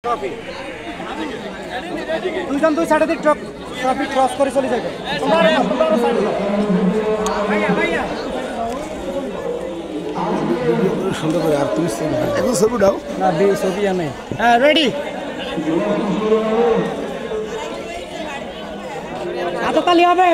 Trophy দুইজন দুই সাইডে দিয়ে ট্রফি ক্রস করে চলে যাবে। সুন্দর করে আর তুমি এখন ছবি দাও না ছবি আমি হ্যাঁ রেডি হাততালি হবে।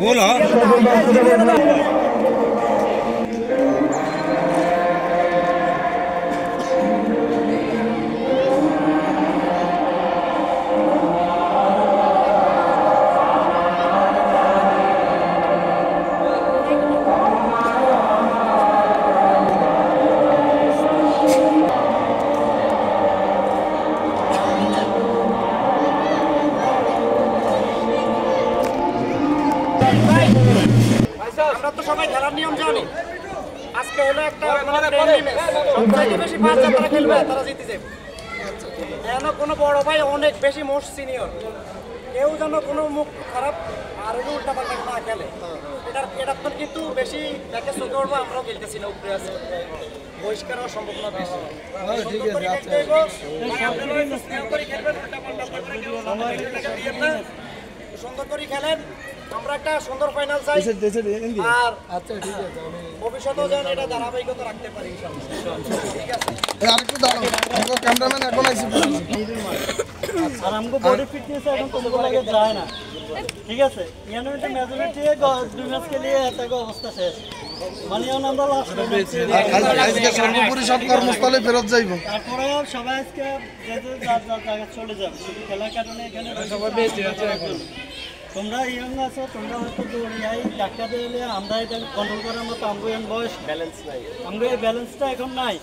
গোল আমরা তো সবাই খেলার নিয়ম জানি। আজকে হলো একটা ফ্রেন্ডলি ম্যাচ, সবচেয়ে বেশি 5 যারা খেলবে তারা জিতে যাবে। যেন কোনো বড় ভাই অনেক বেশি মোস্ট সিনিয়র কেউ যেন কোনো মুখ খারাপ আর উল্টা পাল্টা না খেলে। এটা কিন্তু বেশি ব্যাকে চোখে উঠবো, আমরাও খেলতেছি না, উপরে আছে বহিষ্কার হওয়ার সম্ভাবনা বেশি। সুন্দর করে খেলেন, আমরা একটা সুন্দর ফাইনাল চাই আর আচ্ছা ঠিক আছে ভবিষ্যতেও যেন এটা ধারাবাহিকতা রাখতে পারি ইনশাআল্লাহ। ঠিক আছে আরেকটু দাঁড়াও, আমরা ক্যামেরাম্যান এখন আইছি আর আমগো বডি ফিটনেস এখন তোমাদের লাগে যায় না। ঠিক আছে ইয়ানোটা মেজরিটি দুই ম্যাচ খেলিয়ে এতগো অবস্থা শেষ। মানে আমরা লাস্ট আজকে সর্বোপরি সব কর্মস্থলে ফেরত যাইব। তারপরে সবাই আজকে যেতে যার জায়গা চলে যাবে, শুধু খেলার কারণে এখানে সবাই বেঁচে আছে। এখন তোমরা ইয়ং আছো, তোমরা হয়তো দৌড়িয়াই ডাক্তার দিলে আমরা এটা কন্ট্রোল করার মতো আমগো বয়স ব্যালেন্স নাই, আমগো এই ব্যালেন্সটা এখন নাই।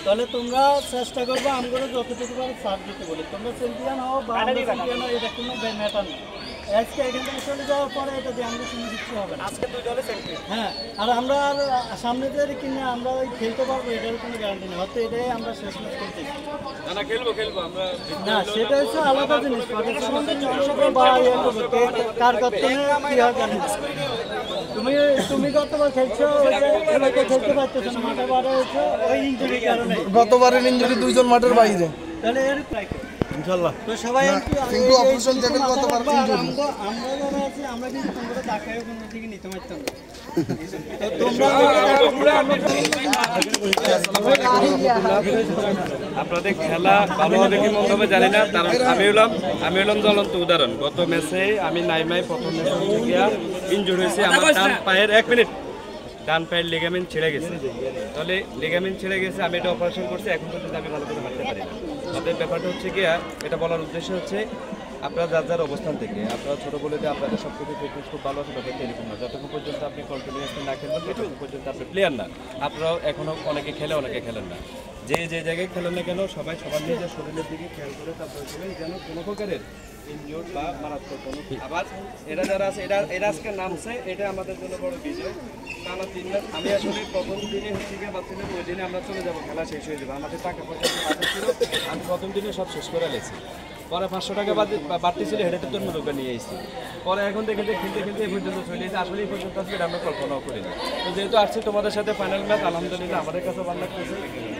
তাহলে তোমরা চেষ্টা করবে আমগো যতটুকু পারে সাথ দিতে বলি। তোমরা চ্যাম্পিয়ন হও বা চ্যাম্পিয়ন হও এটা কোনো ম্যাটার না। আজকে এখান থেকে চলে যাওয়ার পরে এটা দিয়ে আমাদের কোনো কিছু হবে না। আজকে দুই দলে চ্যাম্পিয়ন, হ্যাঁ। আর আমরা আর সামনে দিয়ে কিনে আমরা ওই খেলতে পারবো এটার কোনো গ্যারান্টি নেই। হয়তো এটাই আমরা শেষ ম্যাচ করতে না খেলবো আমরা না, সেটা হচ্ছে আলাদা জিনিস। কার করতে কি হয় জানি না। তুমি গতবার খেলছো খেলতে পারতেছো না, মাঠে বার হয়েছো ওই ইনজুরির কারণে। গতবারের ইনজুরি দুইজন মাঠের বাইরে। তাহলে এর ইনশাআল্লাহ তো সবাই কিন্তু অপারেশন টেবিল গতবার ইনজুরি। আমরা যারা আছি আমরা কিন্তু তোমরা ঢাকায় কোনো দিকে নিতে পারতাম না। আপনাদের খেলা ভালো হবে কি মন্দ হবে জানি না, কারণ আমি হলাম জ্বলন্ত উদাহরণ। গত ম্যাচে আমি নাইমাই প্রথম ম্যাচে ইনজুরি হয়েছে আমার ডান পায়ের 1 মিনিট ডান পায়ের লিগামেন্ট ছিঁড়ে গেছে। তাহলে লিগামেন্ট ছিঁড়ে গেছে, আমি এটা অপারেশন করছি, এখন পর্যন্ত আমি ভালো করে হাঁটতে পারি না। তাদের ব্যাপারটা হচ্ছে কি, এটা বলার উদ্দেশ্য হচ্ছে আপনারা যার যার অবস্থান থেকে আপনারা ছোটো বলে দিয়ে আপনাদের সব কিছু ফিটনেস খুব ভালো আছে, ব্যাপারটা এরকম না। যতক্ষণ পর্যন্ত আপনি কন্টিনিউয়াসলি না খেলবেন ততক্ষণ পর্যন্ত আপনি প্লেয়ার না। আপনারাও এখনও অনেকে খেলে অনেকে খেলেন না। যে জায়গায় খেলেন না কেন সবাই সবার নিজের শরীরের দিকে খেয়াল করে তারপরে খেলেন, যেন কোনো প্রকারের ইনজিওর বা মারাত্মক কোনো। আবার এরা যারা আছে এরা আজকে নামছে, এটা আমাদের জন্য বড় বিজয়। টানা 3 ম্যাচ আমি আসলে প্রথম দিনে ভাবছিলাম ওই দিনে আমরা চলে যাবো, খেলা শেষ হয়ে যাবে, আমাদের টাকা পয়সা ছিল, আমি প্রথম দিনে সব শেষ করে লেছি। পরে 500 টাকা বাড়তি ছিল, হেঁটে তোর লোকে নিয়ে এসেছি। পরে এখন দেখে খেলতে এই পর্যন্ত চলে এসেছে। আসলে এই পর্যন্ত আজকে আমরা কল্পনাও করিনি। তো যেহেতু আসছে তোমাদের সাথে ফাইনাল ম্যাচ, আলহামদুলিল্লাহ আমাদের কাছে ভালো লাগতেছে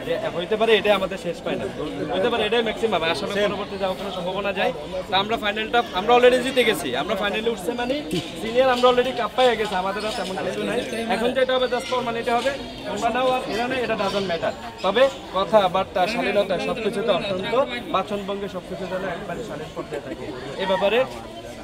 যে হইতে পারে এটাই আমাদের শেষ ফাইনাল, হইতে পারে এটাই ম্যাক্সিমাম। আসলে পরবর্তী যাওয়ার কোনো সম্ভাবনা যায়। তা আমরা ফাইনালটা আমরা অলরেডি জিতে গেছি, আমরা ফাইনালে উঠছে মানে সিনিয়র আমরা অলরেডি কাপ পাইয়ে গেছে, আমাদের আর তেমন কিছু নাই। এখন যেটা হবে জাস্ট ফর্মালিটি হবে, তোমরা নাও আর এরা নেই, এটা ডাজন্ট ম্যাটার। তবে কথাবার্তা শালীনতা সব কিছুতে অত্যন্ত বাচনভঙ্গে সব কিছু যেন একবারে শালীন পর্যায়ে থাকে। এ ব্যাপারে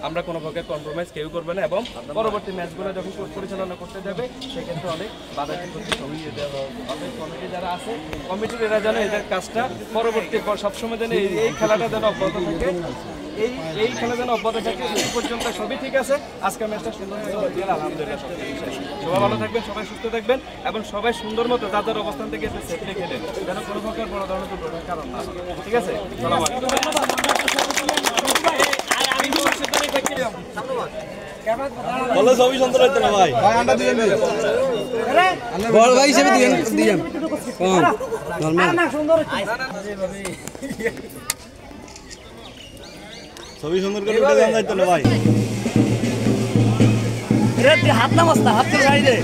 আমরা কোনো প্রকার কম্প্রোমাইজ কেউ করবে না এবং পরবর্তী ম্যাচগুলো যখন পরিচালনা করতে যাবে সেক্ষেত্রে অনেক বাধা বিপত্তি সরিয়ে দেওয়া হবে। অনেক কমিটি যারা আছে কমিটির এরা যেন এদের কাজটা পরবর্তী সবসময় যেন এই খেলাটা যেন অব্যাহত থাকে, এই খেলা যেন অব্যাহত থাকে। এই পর্যন্ত সবই ঠিক আছে, আজকের ম্যাচটা সুন্দর মতো হয়ে গেল, আলহামদুলিল্লাহ। সবাই ভালো থাকবেন, সবাই সুস্থ থাকবেন এবং সবাই সুন্দর মতো যাদের অবস্থান থেকে সেফলি খেলেন, যেন কোনো প্রকার বড় ধরনের দুর্ঘটনার কারণ না হয়। ঠিক আছে, সালাম আলাইকুম। বলো সবই সুন্দর হইতো না ভাই। ভাই আন্ডা দিবেন নি? বড় ভাই হিসেবে দিবেন দিলাম নরমাল ছবি সুন্দর করে উঠে যাওয়া যাইতো না ভাই। হাত নামাস্তা হাত গাড়ি দে